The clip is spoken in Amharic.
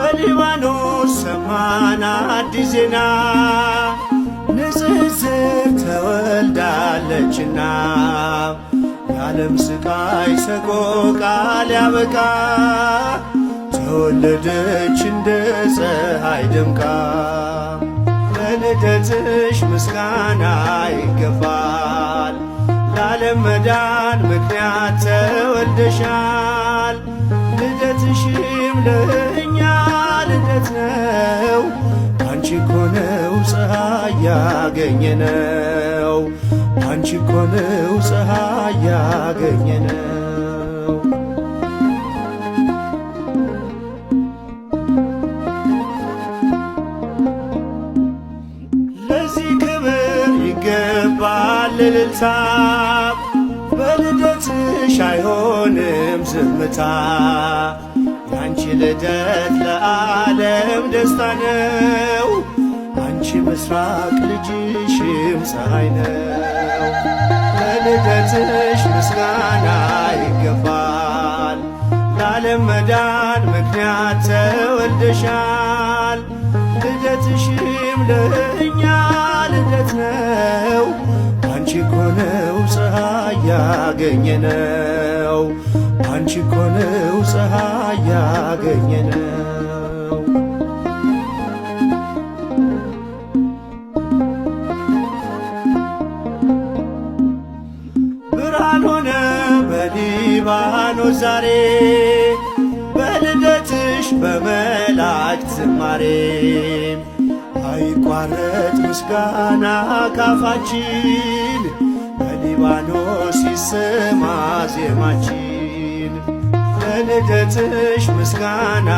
በሊባኖስ ሰማን አዲስ ዜና ንጽጽር ተወልዳለችና የዓለም ስቃይ ሰቆቃ ሊያበቃ ተወለደች እንደ ፀሐይ ደምቃ። ለልደትሽ ምስጋና ይገባል ለዓለም መዳን ምክንያት ተወልደሻል። ልደትሽም ለእኛ ልደት ነው አንቺ እኮ ነው ፀሐይ ያገኘነው አንቺ እኮ ነው ፀሐይ ያገኘነው። ለዚህ ክብር ይገባል እልልታ በልደትሽ አይሆንም ዝምታ። ያንቺ ልደት ለዓለም ደስታ ነው አንቺ ምስራቅ ልጅሽም ፀሐይ ነው። ለልደትሽ ምስጋና ይገባል ለዓለም መዳን ምክንያት ተወልደሻል። ልደትሽም ለእኛ ልደት ነው አንቺ እኮ ነው ፀሐይ ያገኘነው አንቺ እኮ ነው ፀሐይ ያገኘነው። ብርሃን ሆነ በሊባኖስ ዛሬ በልደትሽ በመላእክት ዝማሬ አይቋረጥ ምስጋና ካፋችን በሊባኖስ ይሰማ ዜማችን። ለልደትሽ ምስጋና